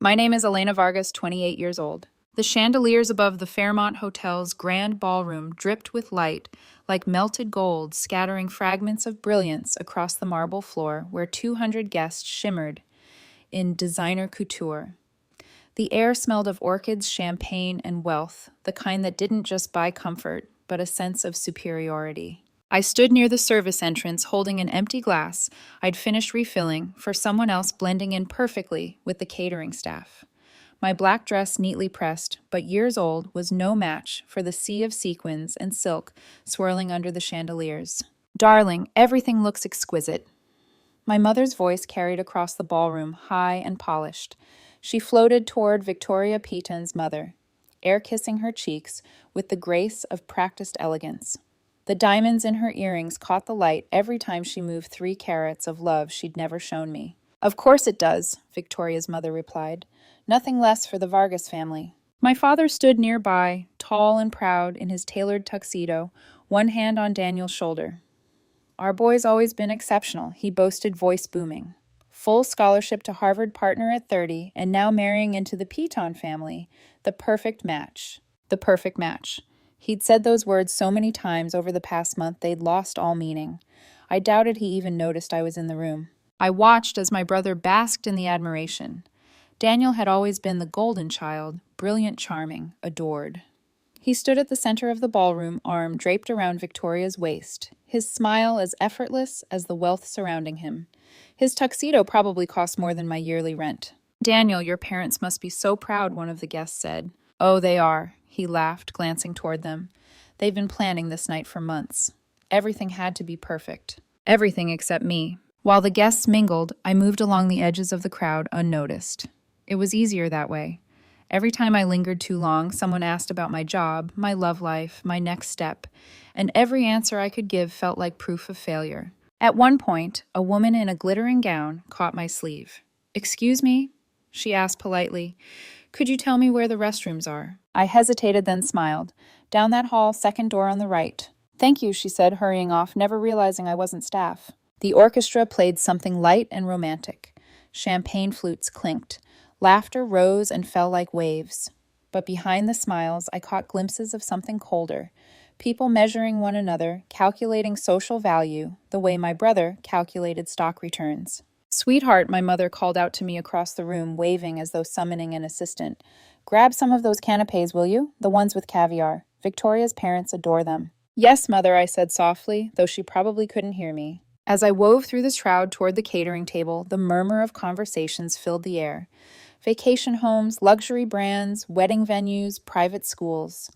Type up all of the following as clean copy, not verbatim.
My name is Elena Vargas, 28 years old. The chandeliers above the Fairmont Hotel's grand ballroom dripped with light, like melted gold, scattering fragments of brilliance across the marble floor where 200 guests shimmered in designer couture. The air smelled of orchids, champagne, and wealth, the kind that didn't just buy comfort, but a sense of superiority. I stood near the service entrance holding an empty glass I'd finished refilling for someone else blending in perfectly with the catering staff. My black dress, neatly pressed, but years old, was no match for the sea of sequins and silk swirling under the chandeliers. Darling, everything looks exquisite. My mother's voice carried across the ballroom, high and polished. She floated toward Victoria Peaton's mother, air-kissing her cheeks with the grace of practiced elegance. The diamonds in her earrings caught the light every time she moved 3 carats of love she'd never shown me. Of course it does, Victoria's mother replied. Nothing less for the Vargas family. My father stood nearby, tall and proud in his tailored tuxedo, one hand on Daniel's shoulder. Our boy's always been exceptional, he boasted, voice booming. Full scholarship to Harvard, partner at 30, and now marrying into the Peaton family. The perfect match. The perfect match. He'd said those words so many times over the past month they'd lost all meaning. I doubted he even noticed I was in the room. I watched as my brother basked in the admiration. Daniel had always been the golden child, brilliant, charming, adored. He stood at the center of the ballroom, arm draped around Victoria's waist, his smile as effortless as the wealth surrounding him. His tuxedo probably cost more than my yearly rent. Daniel, your parents must be so proud, one of the guests said. Oh, they are, he laughed, glancing toward them. They've been planning this night for months. Everything had to be perfect. Everything except me. While the guests mingled, I moved along the edges of the crowd unnoticed. It was easier that way. Every time I lingered too long, someone asked about my job, my love life, my next step, and every answer I could give felt like proof of failure. At one point, a woman in a glittering gown caught my sleeve. "Excuse me?" she asked politely. "Could you tell me where the restrooms are?" I hesitated, then smiled. "Down that hall, second door on the right." "Thank you," she said, hurrying off, never realizing I wasn't staff. The orchestra played something light and romantic. Champagne flutes clinked. Laughter rose and fell like waves. But behind the smiles, I caught glimpses of something colder. People measuring one another, calculating social value, the way my brother calculated stock returns. "Sweetheart," my mother called out to me across the room, waving as though summoning an assistant. "Grab some of those canapes, will you? The ones with caviar. Victoria's parents adore them." "Yes, mother," I said softly, though she probably couldn't hear me. As I wove through the crowd toward the catering table, the murmur of conversations filled the air. Vacation homes, luxury brands, wedding venues, private schools.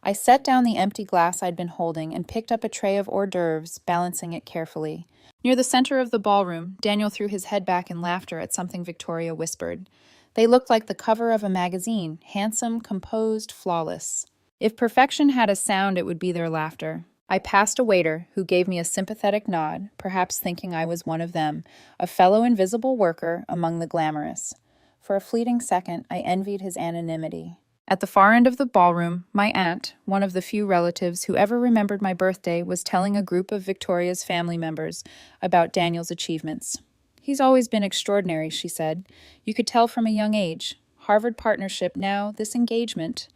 I set down the empty glass I'd been holding and picked up a tray of hors d'oeuvres, balancing it carefully. Near the center of the ballroom, Daniel threw his head back in laughter at something Victoria whispered. They looked like the cover of a magazine, handsome, composed, flawless. If perfection had a sound, it would be their laughter. I passed a waiter, who gave me a sympathetic nod, perhaps thinking I was one of them, a fellow invisible worker among the glamorous. For a fleeting second, I envied his anonymity. At the far end of the ballroom, my aunt, one of the few relatives who ever remembered my birthday, was telling a group of Victoria's family members about Daniel's achievements. "He's always been extraordinary," she said. "You could tell from a young age. Harvard partnership now, this engagement.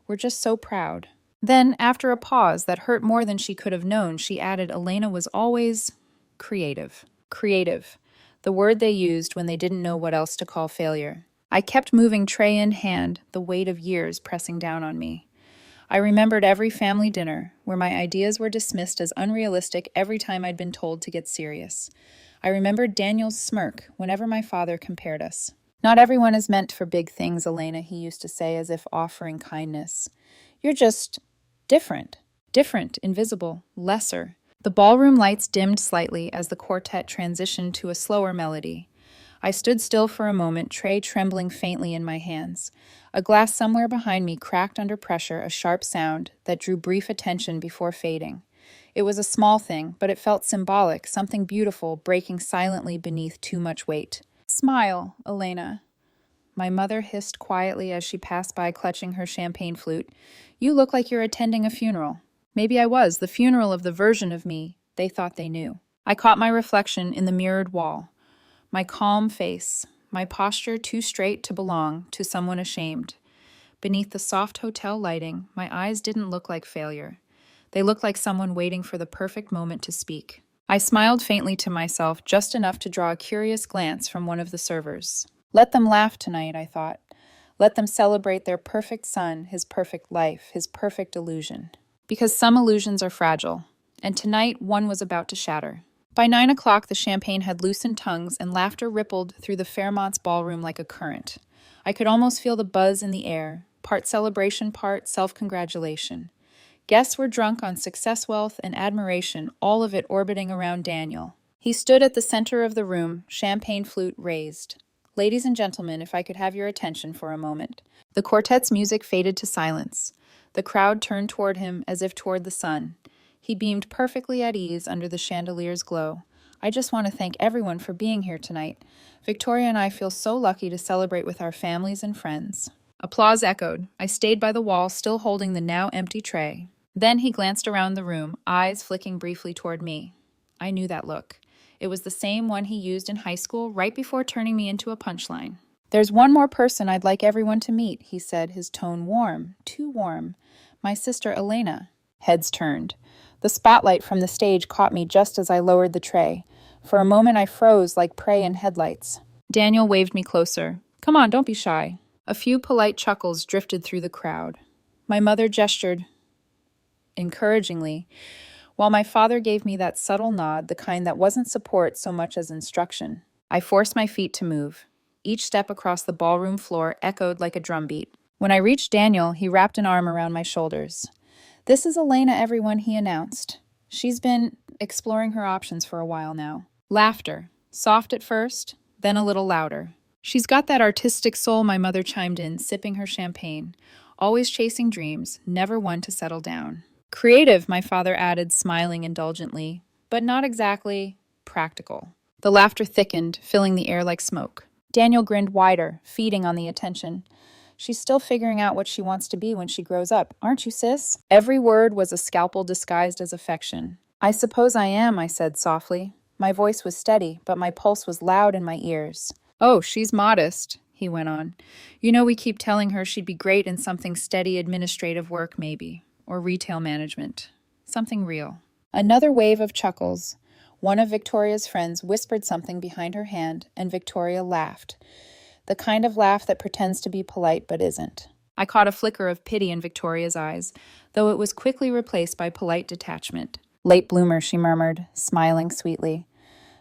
We're just so proud." Then, after a pause that hurt more than she could have known, she added, "Elena was always creative." Creative. The word they used when they didn't know what else to call failure. I kept moving, tray in hand, the weight of years pressing down on me. I remembered every family dinner, where my ideas were dismissed as unrealistic every time I'd been told to get serious. I remembered Daniel's smirk whenever my father compared us. "Not everyone is meant for big things, Elena," he used to say, as if offering kindness. "You're just different. Different, invisible, lesser." The ballroom lights dimmed slightly as the quartet transitioned to a slower melody. I stood still for a moment, tray trembling faintly in my hands. A glass somewhere behind me cracked under pressure, a sharp sound that drew brief attention before fading. It was a small thing, but it felt symbolic, something beautiful breaking silently beneath too much weight. "Smile, Elena," my mother hissed quietly as she passed by clutching her champagne flute. "You look like you're attending a funeral." Maybe I was, the funeral of the version of me they thought they knew. I caught my reflection in the mirrored wall. My calm face, my posture too straight to belong to someone ashamed. Beneath the soft hotel lighting, my eyes didn't look like failure. They looked like someone waiting for the perfect moment to speak. I smiled faintly to myself, just enough to draw a curious glance from one of the servers. Let them laugh tonight, I thought. Let them celebrate their perfect son, his perfect life, his perfect illusion. Because some illusions are fragile, and tonight one was about to shatter. By 9 o'clock, the champagne had loosened tongues, and laughter rippled through the Fairmont's ballroom like a current. I could almost feel the buzz in the air, part celebration, part self-congratulation. Guests were drunk on success, wealth, and admiration, all of it orbiting around Daniel. He stood at the center of the room, champagne flute raised. Ladies and gentlemen, if I could have your attention for a moment. The quartet's music faded to silence. The crowd turned toward him as if toward the sun. He beamed perfectly at ease under the chandelier's glow. I just want to thank everyone for being here tonight. Victoria and I feel so lucky to celebrate with our families and friends. Applause echoed. I stayed by the wall, still holding the now empty tray. Then he glanced around the room, eyes flicking briefly toward me. I knew that look. It was the same one he used in high school, right before turning me into a punchline. There's one more person I'd like everyone to meet, he said, his tone warm, too warm. My sister Elena. Heads turned. The spotlight from the stage caught me just as I lowered the tray. For a moment I froze like prey in headlights. Daniel waved me closer. Come on, don't be shy. A few polite chuckles drifted through the crowd. My mother gestured encouragingly, while my father gave me that subtle nod, the kind that wasn't support so much as instruction. I forced my feet to move. Each step across the ballroom floor echoed like a drumbeat. When I reached Daniel, he wrapped an arm around my shoulders. This is Elena, everyone, he announced. She's been exploring her options for a while now. Laughter. Soft at first, then a little louder. She's got that artistic soul, my mother chimed in, sipping her champagne. Always chasing dreams, never one to settle down. Creative, my father added, smiling indulgently, but not exactly practical. The laughter thickened, filling the air like smoke. Daniel grinned wider, feeding on the attention. She's still figuring out what she wants to be when she grows up, aren't you, sis? Every word was a scalpel disguised as affection. I suppose I am, I said softly. My voice was steady, but my pulse was loud in my ears. Oh, she's modest, he went on. You know, we keep telling her she'd be great in something steady administrative work, maybe. Or retail management. Something real. Another wave of chuckles. One of Victoria's friends whispered something behind her hand, and Victoria laughed. The kind of laugh that pretends to be polite but isn't. I caught a flicker of pity in Victoria's eyes, though it was quickly replaced by polite detachment. Late bloomer, she murmured, smiling sweetly.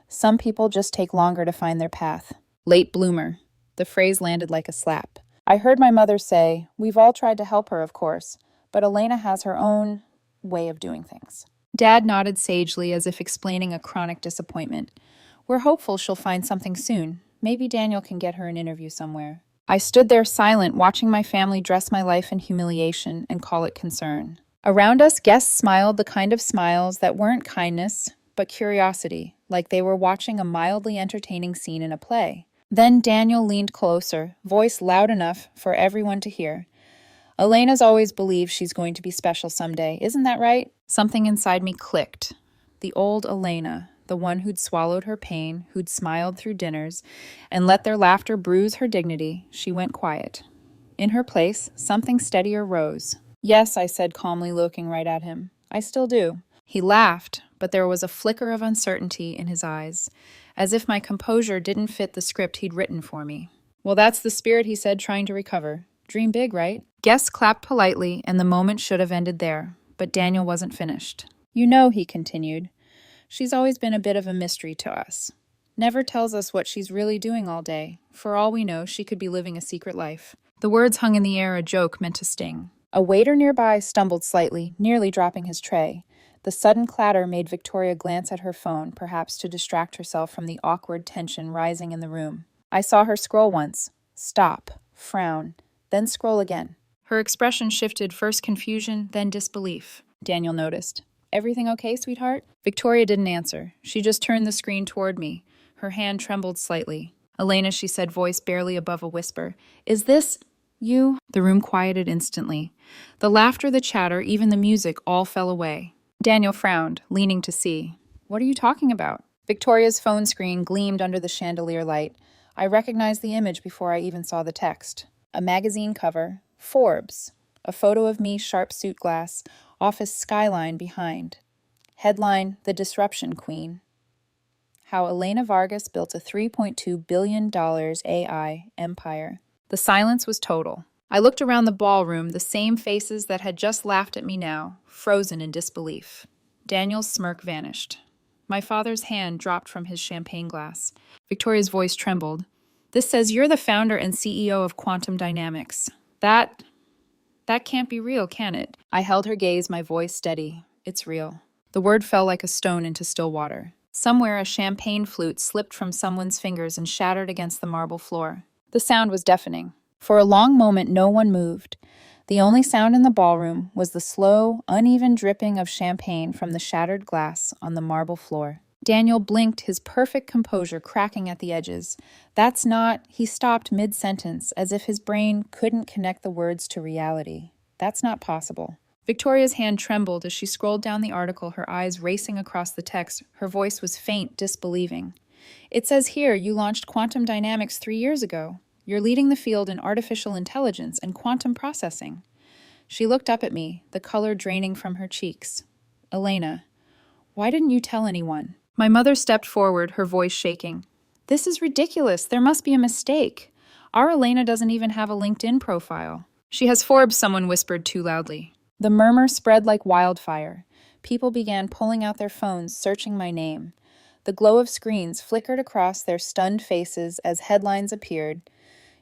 Some people just take longer to find their path. Late bloomer. The phrase landed like a slap. I heard my mother say, we've all tried to help her, of course, but Elena has her own way of doing things. Dad nodded sagely as if explaining a chronic disappointment. We're hopeful she'll find something soon. Maybe Daniel can get her an interview somewhere. I stood there silent, watching my family dress my life in humiliation and call it concern. Around us, guests smiled, the kind of smiles that weren't kindness, but curiosity, like they were watching a mildly entertaining scene in a play. Then Daniel leaned closer, voice loud enough for everyone to hear. Elena's always believed she's going to be special someday, isn't that right? Something inside me clicked. The old Elena, the one who'd swallowed her pain, who'd smiled through dinners, and let their laughter bruise her dignity, she went quiet. In her place, something steadier rose. Yes, I said calmly, looking right at him. I still do. He laughed, but there was a flicker of uncertainty in his eyes, as if my composure didn't fit the script he'd written for me. Well, that's the spirit, he said, trying to recover. Dream big, right? Guests clapped politely, and the moment should have ended there, but Daniel wasn't finished. You know, he continued, she's always been a bit of a mystery to us. Never tells us what she's really doing all day. For all we know, she could be living a secret life. The words hung in the air, a joke meant to sting. A waiter nearby stumbled slightly, nearly dropping his tray. The sudden clatter made Victoria glance at her phone, perhaps to distract herself from the awkward tension rising in the room. I saw her scroll once, stop, frown, then scroll again. Her expression shifted, first confusion, then disbelief. Daniel noticed. Everything okay, sweetheart? Victoria didn't answer. She just turned the screen toward me. Her hand trembled slightly. Elena, she said, voice barely above a whisper. Is this you? The room quieted instantly. The laughter, the chatter, even the music all fell away. Daniel frowned, leaning to see. What are you talking about? Victoria's phone screen gleamed under the chandelier light. I recognized the image before I even saw the text. A magazine cover, Forbes, a photo of me, sharp suit glass, office skyline behind. Headline, The Disruption Queen. How Elena Vargas built a $3.2 billion AI empire. The silence was total. I looked around the ballroom, the same faces that had just laughed at me now, frozen in disbelief. Daniel's smirk vanished. My father's hand dropped from his champagne glass. Victoria's voice trembled. This says you're the founder and CEO of Quantum Dynamics. That can't be real, can it? I held her gaze, my voice steady. It's real. The word fell like a stone into still water. Somewhere a champagne flute slipped from someone's fingers and shattered against the marble floor. The sound was deafening. For a long moment, no one moved. The only sound in the ballroom was the slow, uneven dripping of champagne from the shattered glass on the marble floor. Daniel blinked, his perfect composure cracking at the edges. He stopped mid-sentence, as if his brain couldn't connect the words to reality. That's not possible. Victoria's hand trembled as she scrolled down the article, her eyes racing across the text. Her voice was faint, disbelieving. It says here you launched Quantum Dynamics 3 years ago. You're leading the field in artificial intelligence and quantum processing. She looked up at me, the color draining from her cheeks. Elena, why didn't you tell anyone? My mother stepped forward, her voice shaking. This is ridiculous. There must be a mistake. Our Elena doesn't even have a LinkedIn profile. She has Forbes, someone whispered too loudly. The murmur spread like wildfire. People began pulling out their phones, searching my name. The glow of screens flickered across their stunned faces as headlines appeared.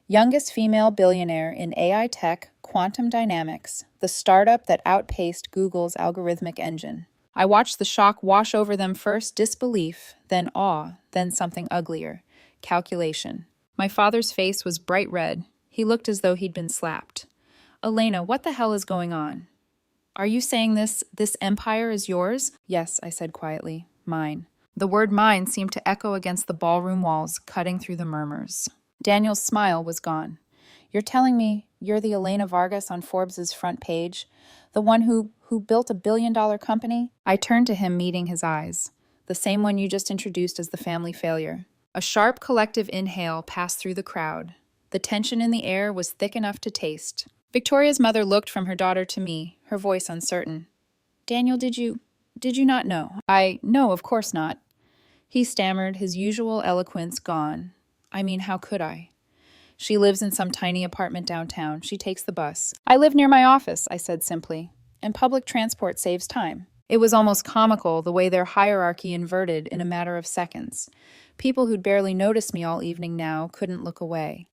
Youngest female billionaire in AI tech, Quantum Dynamics, the startup that outpaced Google's algorithmic engine. I watched the shock wash over them, first disbelief, then awe, then something uglier, calculation. My father's face was bright red. He looked as though he'd been slapped. Elena, what the hell is going on? Are you saying this empire is yours? Yes, I said quietly. Mine. The word mine seemed to echo against the ballroom walls, cutting through the murmurs. Daniel's smile was gone. You're telling me you're the Elena Vargas on Forbes' front page? The one who built a billion-dollar company? I turned to him, meeting his eyes. The same one you just introduced as the family failure. A sharp collective inhale passed through the crowd. The tension in the air was thick enough to taste. Victoria's mother looked from her daughter to me, her voice uncertain. Daniel, did you not know? No, of course not. He stammered, his usual eloquence gone. I mean, how could I? She lives in some tiny apartment downtown. She takes the bus. I live near my office, I said simply, and public transport saves time. It was almost comical, the way their hierarchy inverted in a matter of seconds. People who'd barely noticed me all evening now couldn't look away.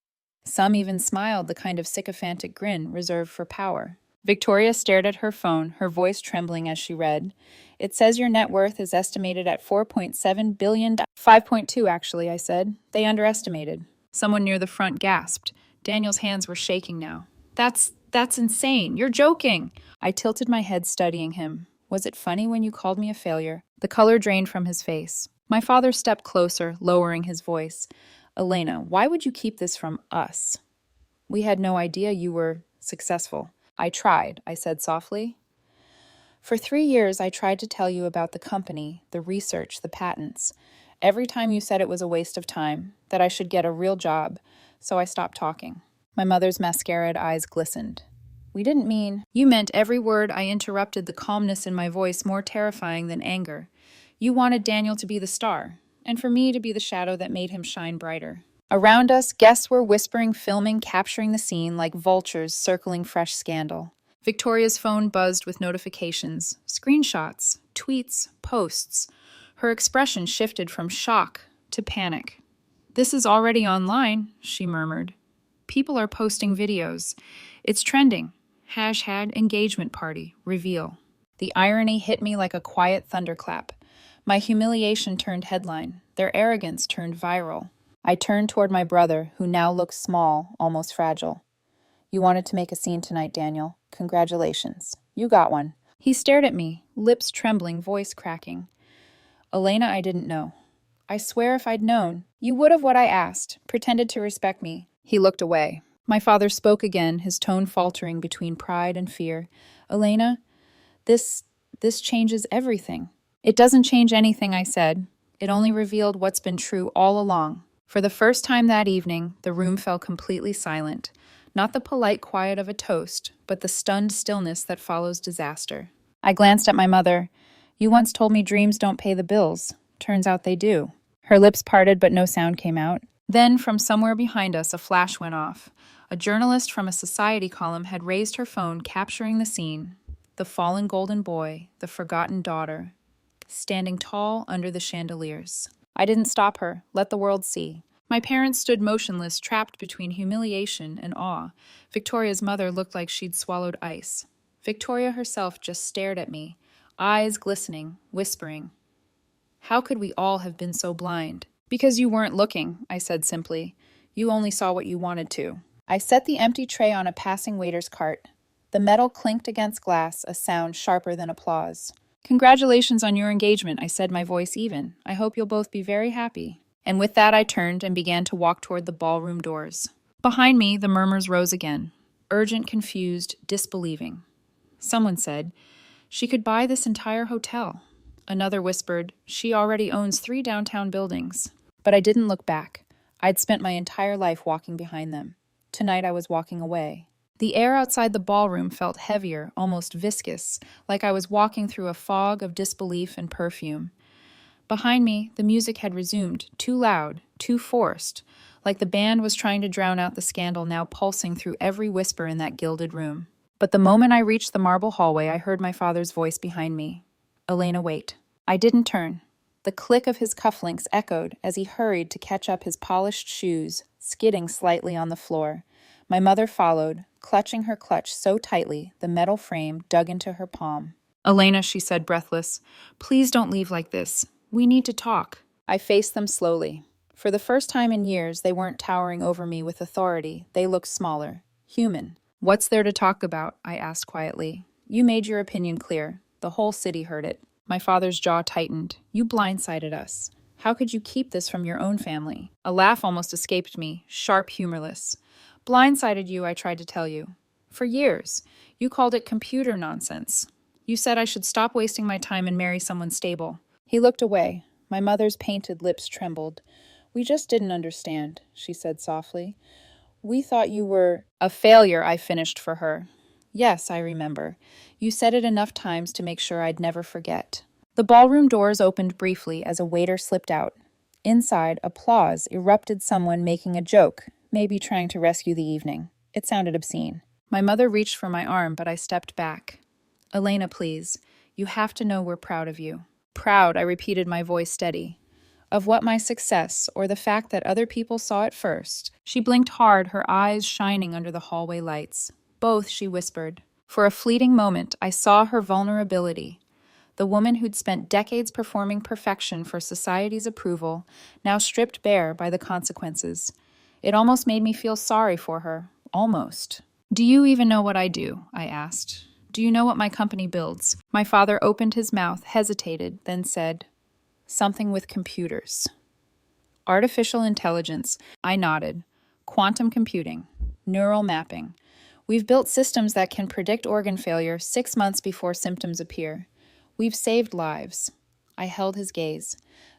Some even smiled, the kind of sycophantic grin reserved for power. Victoria stared at her phone, her voice trembling as she read. It says your net worth is estimated at $4.7 billion. 5.2, actually, I said. They underestimated. Someone near the front gasped. Daniel's hands were shaking now. That's insane. You're joking. I tilted my head, studying him. Was it funny when you called me a failure? The color drained from his face. My father stepped closer, lowering his voice. Elena, why would you keep this from us? We had no idea you were successful. I tried, I said softly. For 3 years, I tried to tell you about the company, the research, the patents. Every time you said it was a waste of time, that I should get a real job, so I stopped talking. My mother's mascaraed eyes glistened. We didn't mean... You meant every word. I interrupted, the calmness in my voice more terrifying than anger. You wanted Daniel to be the star, and for me to be the shadow that made him shine brighter. Around us, guests were whispering, filming, capturing the scene like vultures circling fresh scandal. Victoria's phone buzzed with notifications, screenshots, tweets, posts. Her expression shifted from shock to panic. This is already online, she murmured. People are posting videos. It's trending. #engagement party, reveal. The irony hit me like a quiet thunderclap. My humiliation turned headline. Their arrogance turned viral. I turned toward my brother, who now looked small, almost fragile. You wanted to make a scene tonight, Daniel. Congratulations. You got one. He stared at me, lips trembling, voice cracking. Elena, I didn't know. I swear if I'd known, you would have what I asked, pretended to respect me. He looked away. My father spoke again, his tone faltering between pride and fear. Elena, this changes everything. It doesn't change anything, I said. It only revealed what's been true all along. For the first time that evening, the room fell completely silent. Not the polite quiet of a toast, but the stunned stillness that follows disaster. I glanced at my mother. You once told me dreams don't pay the bills. Turns out they do. Her lips parted, but no sound came out. Then, from somewhere behind us, a flash went off. A journalist from a society column had raised her phone, capturing the scene. The fallen golden boy, the forgotten daughter, standing tall under the chandeliers. I didn't stop her. Let the world see. My parents stood motionless, trapped between humiliation and awe. Victoria's mother looked like she'd swallowed ice. Victoria herself just stared at me, eyes glistening, whispering. How could we all have been so blind? Because you weren't looking, I said simply. You only saw what you wanted to. I set the empty tray on a passing waiter's cart. The metal clinked against glass, a sound sharper than applause. Congratulations on your engagement, I said, my voice even. I hope you'll both be very happy. And with that, I turned and began to walk toward the ballroom doors. Behind me, the murmurs rose again. Urgent, confused, disbelieving. Someone said, she could buy this entire hotel. Another whispered, she already owns 3 downtown buildings. But I didn't look back. I'd spent my entire life walking behind them. Tonight I was walking away. The air outside the ballroom felt heavier, almost viscous, like I was walking through a fog of disbelief and perfume. Behind me, the music had resumed, too loud, too forced, like the band was trying to drown out the scandal now pulsing through every whisper in that gilded room. But the moment I reached the marble hallway, I heard my father's voice behind me. Elena, wait. I didn't turn. The click of his cufflinks echoed as he hurried to catch up his polished shoes, skidding slightly on the floor. My mother followed, clutching her clutch so tightly the metal frame dug into her palm. Elena, she said, breathless, please don't leave like this. We need to talk. I faced them slowly. For the first time in years, they weren't towering over me with authority. They looked smaller, human. What's there to talk about? I asked quietly. You made your opinion clear. The whole city heard it. My father's jaw tightened. You blindsided us. How could you keep this from your own family? A laugh almost escaped me, sharp, humorless. Blindsided you, I tried to tell you. For years. You called it computer nonsense. You said I should stop wasting my time and marry someone stable. He looked away. My mother's painted lips trembled. We just didn't understand, she said softly. We thought you were a failure, I finished for her. Yes, I remember. You said it enough times to make sure I'd never forget. The ballroom doors opened briefly as a waiter slipped out. Inside, applause erupted, someone making a joke, maybe trying to rescue the evening. It sounded obscene. My mother reached for my arm, but I stepped back. Elena, please. You have to know we're proud of you. Proud, I repeated, my voice steady. Of what, my success, or the fact that other people saw it first? She blinked hard, her eyes shining under the hallway lights. Both, she whispered. For a fleeting moment, I saw her vulnerability. The woman who'd spent decades performing perfection for society's approval, now stripped bare by the consequences. It almost made me feel sorry for her. Almost. Do you even know what I do? I asked. Do you know what my company builds? My father opened his mouth, hesitated, then said, something with computers. Artificial intelligence. I nodded. Quantum computing. Neural mapping. We've built systems that can predict organ failure 6 months before symptoms appear. We've saved lives. I held his gaze.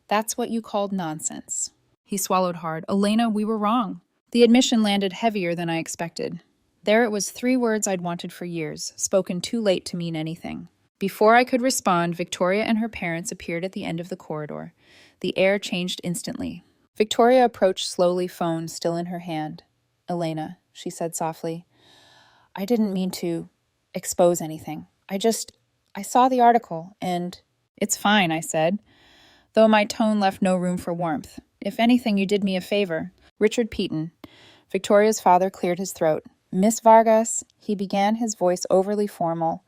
That's what you called nonsense. He swallowed hard. Elena, we were wrong. The admission landed heavier than I expected. There it was, 3 words I'd wanted for years, spoken too late to mean anything. Before I could respond, Victoria and her parents appeared at the end of the corridor. The air changed instantly. Victoria approached slowly, phone still in her hand. Elena, she said softly, I didn't mean to expose anything. I saw the article, and it's fine, I said, though my tone left no room for warmth. If anything, you did me a favor. Richard Peaton. Victoria's father cleared his throat. Miss Vargas, he began, his voice overly formal,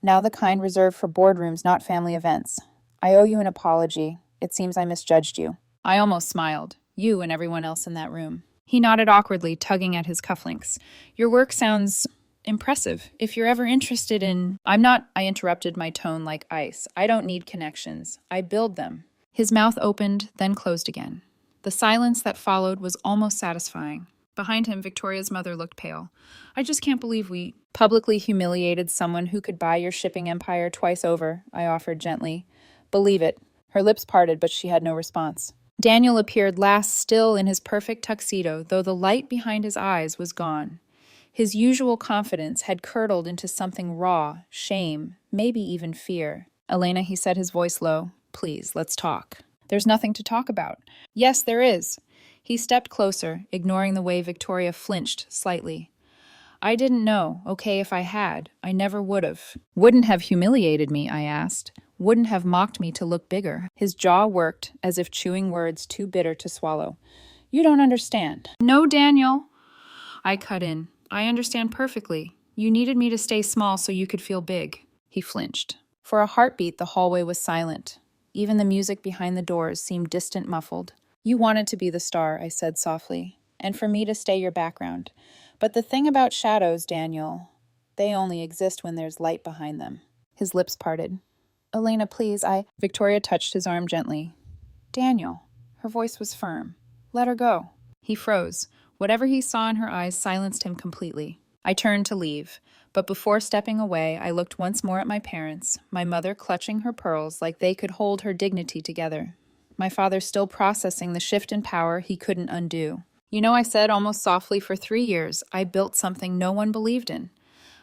now the kind reserved for boardrooms, not family events. I owe you an apology. It seems I misjudged you. I almost smiled. You and everyone else in that room. He nodded awkwardly, tugging at his cufflinks. Your work sounds impressive. If you're ever interested in... I'm not, I interrupted, my tone like ice. I don't need connections. I build them. His mouth opened, then closed again. The silence that followed was almost satisfying. Behind him, Victoria's mother looked pale. I just can't believe we publicly humiliated someone who could buy your shipping empire twice over, I offered gently. Believe it. Her lips parted, but she had no response. Daniel appeared last still in his perfect tuxedo, though the light behind his eyes was gone. His usual confidence had curdled into something raw, shame, maybe even fear. "Elena," he said, his voice low, "please, let's talk." "There's nothing to talk about." "Yes, there is." He stepped closer, ignoring the way Victoria flinched slightly. "I didn't know. Okay, if I had, I never would've." "Wouldn't have humiliated me?" I asked. "Wouldn't have mocked me to look bigger?" His jaw worked, as if chewing words too bitter to swallow. "You don't understand." "No, Daniel." I cut in. "I understand perfectly. You needed me to stay small so you could feel big." He flinched. For a heartbeat, the hallway was silent. Even the music behind the doors seemed distant, muffled. "You wanted to be the star," I said softly, "and for me to stay your background. But the thing about shadows, Daniel, they only exist when there's light behind them." His lips parted. "Elena, please, Victoria touched his arm gently. "Daniel." Her voice was firm. "Let her go." He froze. Whatever he saw in her eyes silenced him completely. I turned to leave, but before stepping away, I looked once more at my parents, my mother clutching her pearls like they could hold her dignity together. My father still processing the shift in power he couldn't undo. "You know," I said almost softly, "for 3 years, I built something no one believed in.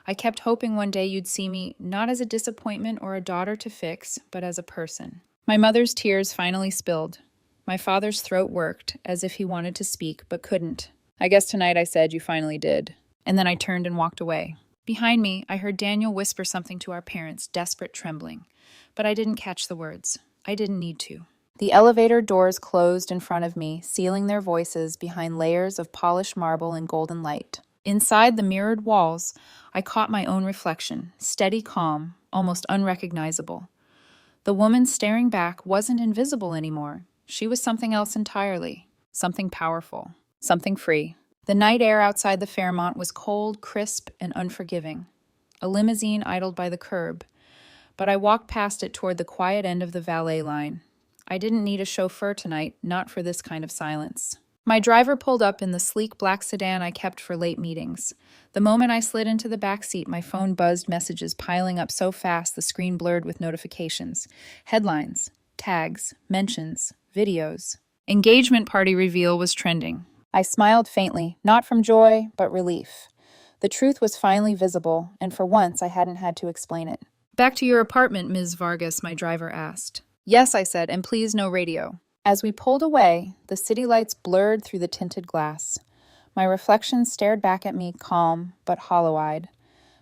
I kept hoping one day you'd see me, not as a disappointment or a daughter to fix, but as a person." My mother's tears finally spilled. My father's throat worked, as if he wanted to speak, but couldn't. "I guess tonight," I said, "you finally did." And then I turned and walked away. Behind me, I heard Daniel whisper something to our parents, desperate, trembling. But I didn't catch the words. I didn't need to. The elevator doors closed in front of me, sealing their voices behind layers of polished marble and golden light. Inside the mirrored walls, I caught my own reflection, steady, calm, almost unrecognizable. The woman staring back wasn't invisible anymore. She was something else entirely. Something powerful. Something free. The night air outside the Fairmont was cold, crisp, and unforgiving. A limousine idled by the curb, but I walked past it toward the quiet end of the valet line. I didn't need a chauffeur tonight, not for this kind of silence. My driver pulled up in the sleek black sedan I kept for late meetings. The moment I slid into the back seat, my phone buzzed, messages piling up so fast the screen blurred with notifications. Headlines, tags, mentions, videos. Engagement party reveal was trending. I smiled faintly, not from joy, but relief. The truth was finally visible, and for once I hadn't had to explain it. "Back to your apartment, Ms. Vargas," my driver asked. "Yes," I said, "and please no radio." As we pulled away, the city lights blurred through the tinted glass. My reflection stared back at me, calm but hollow-eyed.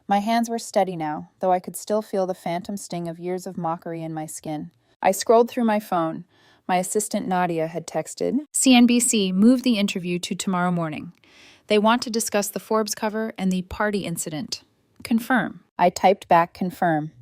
My hands were steady now, though I could still feel the phantom sting of years of mockery in my skin. I scrolled through my phone. My assistant Nadia had texted, "CNBC moved the interview to tomorrow morning. They want to discuss the Forbes cover and the party incident. Confirm." I typed back, "confirm,"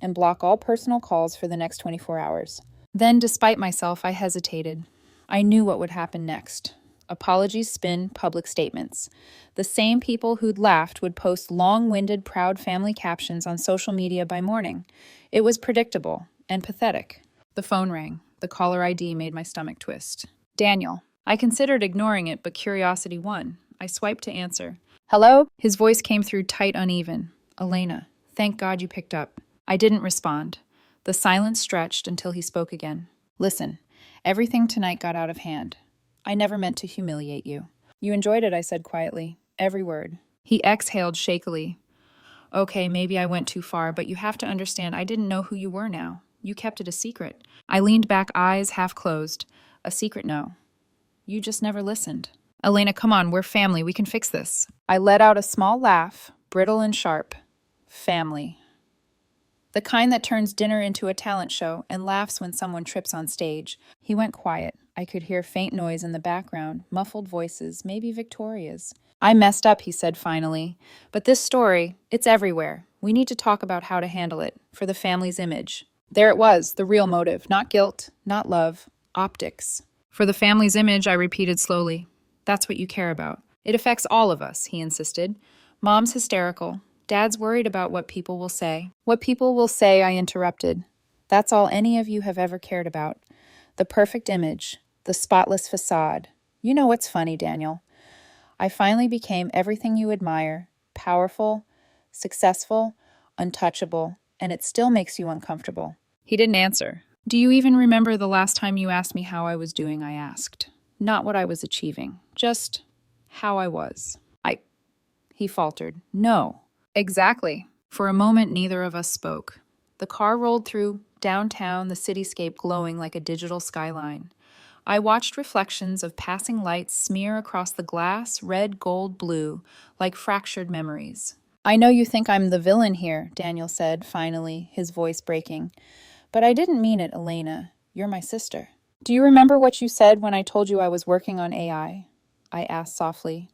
and block all personal calls for the next 24 hours. Then, despite myself, I hesitated. I knew what would happen next. Apologies spin public statements. The same people who'd laughed would post long-winded, proud family captions on social media by morning. It was predictable and pathetic. The phone rang. The caller ID made my stomach twist. "Daniel." I considered ignoring it, but curiosity won. I swiped to answer. "Hello?" His voice came through tight, uneven. "Elena, thank God you picked up." I didn't respond. The silence stretched until he spoke again. "Listen, everything tonight got out of hand. I never meant to humiliate you." "You enjoyed it," I said quietly. "Every word." He exhaled shakily. "Okay, maybe I went too far, but you have to understand I didn't know who you were now. You kept it a secret." I leaned back, eyes half closed. "A secret, no. You just never listened." "Elena, come on, we're family. We can fix this." I let out a small laugh, brittle and sharp. Family. The kind that turns dinner into a talent show and laughs when someone trips on stage. He went quiet. I could hear faint noise in the background, muffled voices, maybe Victoria's. "I messed up," he said finally. "But this story, it's everywhere. We need to talk about how to handle it, for the family's image." There it was, the real motive. Not guilt, not love. Optics. "For the family's image," I repeated slowly. "That's what you care about." "It affects all of us," he insisted. "Mom's hysterical. Dad's worried about what people will say." "What people will say," I interrupted. "That's all any of you have ever cared about. The perfect image, the spotless facade. You know what's funny, Daniel? I finally became everything you admire, powerful, successful, untouchable, and it still makes you uncomfortable." He didn't answer. Do you even remember the last time you asked me how I was doing? I asked. Not what I was achieving, just how I was. He faltered. No. Exactly. For a moment, neither of us spoke. The car rolled through downtown, the cityscape glowing like a digital skyline. I watched reflections of passing lights smear across the glass, red, gold, blue, like fractured memories. I know you think I'm the villain here, Daniel said, finally, his voice breaking. But I didn't mean it, Elena. You're my sister. Do you remember what you said when I told you I was working on AI? I asked softly.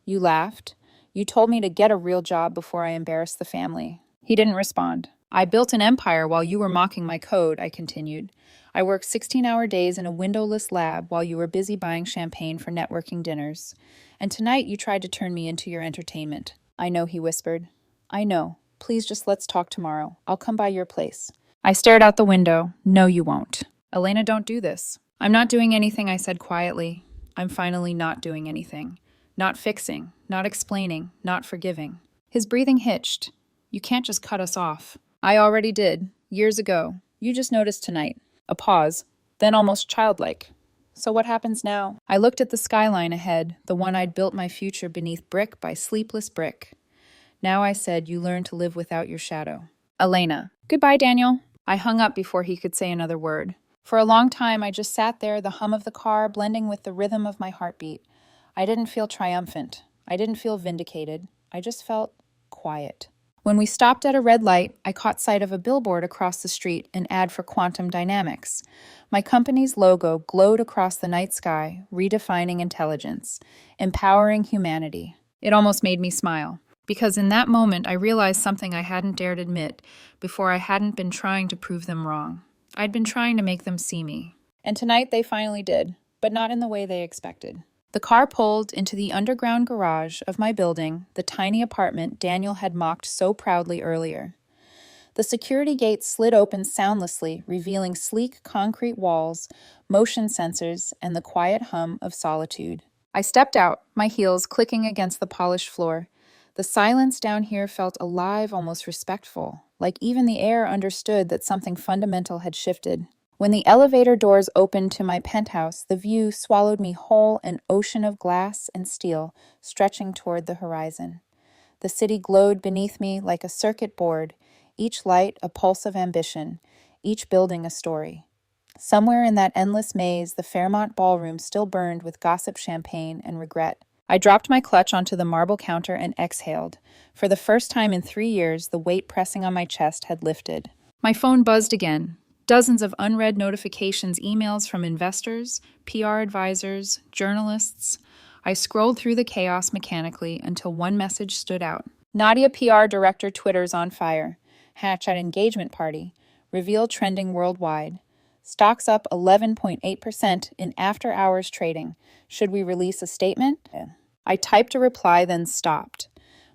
You laughed. You told me to get a real job before I embarrassed the family. He didn't respond. I built an empire while you were mocking my code, I continued. I worked 16-hour days in a windowless lab while you were busy buying champagne for networking dinners. And tonight you tried to turn me into your entertainment. I know, he whispered. I know. Please just let's talk tomorrow. I'll come by your place. I stared out the window. No, you won't. Elena, don't do this. I'm not doing anything, I said quietly. I'm finally not doing anything. Not fixing, not explaining, not forgiving. His breathing hitched. You can't just cut us off. I already did, years ago. You just noticed tonight. A pause, then almost childlike. So what happens now? I looked at the skyline ahead, the one I'd built my future beneath brick by sleepless brick. Now I said, you learn to live without your shadow. Elena. Goodbye, Daniel. I hung up before he could say another word. For a long time, I just sat there, the hum of the car blending with the rhythm of my heartbeat. I didn't feel triumphant. I didn't feel vindicated. I just felt quiet. When we stopped at a red light, I caught sight of a billboard across the street, an ad for quantum dynamics. My company's logo glowed across the night sky, redefining intelligence, empowering humanity. It almost made me smile, because in that moment I realized something I hadn't dared admit before. I hadn't been trying to prove them wrong. I'd been trying to make them see me. And tonight they finally did, but not in the way they expected. The car pulled into the underground garage of my building, the tiny apartment Daniel had mocked so proudly earlier. The security gate slid open soundlessly, revealing sleek concrete walls, motion sensors, and the quiet hum of solitude. I stepped out, my heels clicking against the polished floor. The silence down here felt alive, almost respectful, like even the air understood that something fundamental had shifted. When the elevator doors opened to my penthouse, the view swallowed me whole, an ocean of glass and steel stretching toward the horizon. The city glowed beneath me like a circuit board, each light a pulse of ambition, each building a story. Somewhere in that endless maze, the Fairmont ballroom still burned with gossip, champagne, and regret. I dropped my clutch onto the marble counter and exhaled. For the first time in 3 years, the weight pressing on my chest had lifted. My phone buzzed again. Dozens of unread notifications, emails from investors, PR advisors, journalists. I scrolled through the chaos mechanically until one message stood out. Nadia PR director Twitter's on fire. Hatch at engagement party. Reveal trending worldwide. Stocks up 11.8% in after-hours trading. Should we release a statement? I typed a reply, then stopped.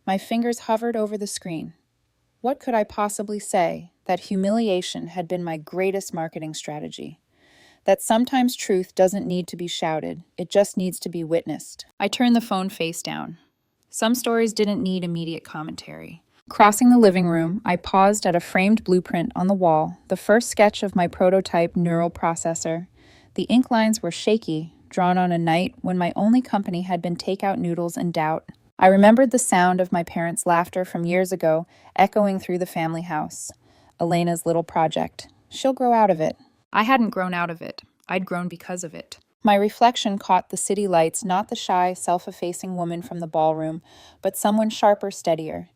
My fingers hovered over the screen. What could I possibly say? That humiliation had been my greatest marketing strategy. That sometimes truth doesn't need to be shouted, it just needs to be witnessed. I turned the phone face down. Some stories didn't need immediate commentary. Crossing the living room, I paused at a framed blueprint on the wall, the first sketch of my prototype neural processor. The ink lines were shaky, drawn on a night when my only company had been takeout noodles and doubt. I remembered the sound of my parents' laughter from years ago echoing through the family house. Elena's little project. She'll grow out of it. I hadn't grown out of it. I'd grown because of it. My reflection caught the city lights, not the shy, self-effacing woman from the ballroom, but someone sharper, steadier.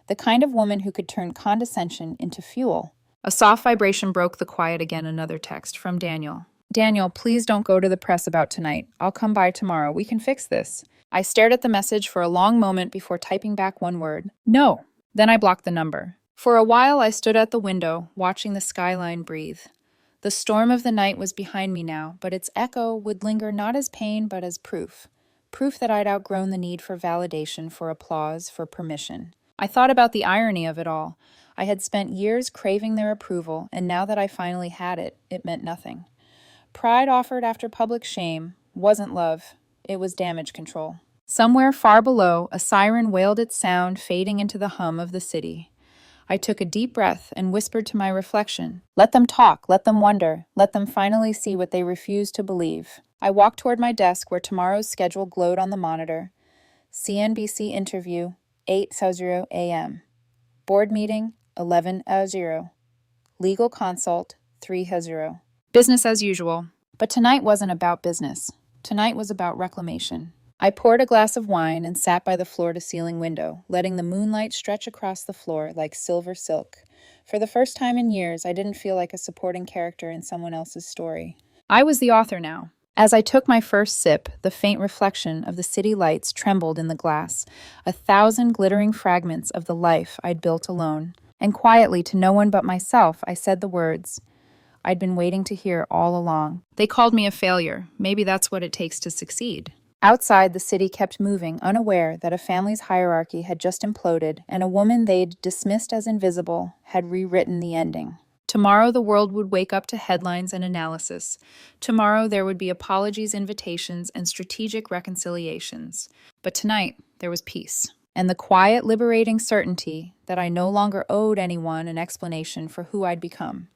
The kind of woman who could turn condescension into fuel. A soft vibration broke the quiet again, another text from Daniel. Daniel, please don't go to the press about tonight. I'll come by tomorrow. We can fix this. I stared at the message for a long moment before typing back one word. No. Then I blocked the number. For a while, I stood at the window, watching the skyline breathe. The storm of the night was behind me now, but its echo would linger not as pain, but as proof. Proof that I'd outgrown the need for validation, for applause, for permission. I thought about the irony of it all. I had spent years craving their approval, and now that I finally had it, it meant nothing. Pride offered after public shame wasn't love. It was damage control. Somewhere far below, a siren wailed its sound, fading into the hum of the city. I took a deep breath and whispered to my reflection, "Let them talk, let them wonder, let them finally see what they refuse to believe." I walked toward my desk where tomorrow's schedule glowed on the monitor. CNBC interview, 8:00 a.m. Board meeting, 11:00. Legal consult, 3:00. Business as usual. But tonight wasn't about business. Tonight was about reclamation. I poured a glass of wine and sat by the floor-to-ceiling window, letting the moonlight stretch across the floor like silver silk. For the first time in years, I didn't feel like a supporting character in someone else's story. I was the author now. As I took my first sip, the faint reflection of the city lights trembled in the glass, 1,000 glittering fragments of the life I'd built alone. And quietly, to no one but myself, I said the words I'd been waiting to hear all along. They called me a failure. Maybe that's what it takes to succeed. Outside, the city kept moving, unaware that a family's hierarchy had just imploded, and a woman they'd dismissed as invisible had rewritten the ending. Tomorrow, the world would wake up to headlines and analysis. Tomorrow, there would be apologies, invitations, and strategic reconciliations. But tonight, there was peace, and the quiet, liberating certainty that I no longer owed anyone an explanation for who I'd become.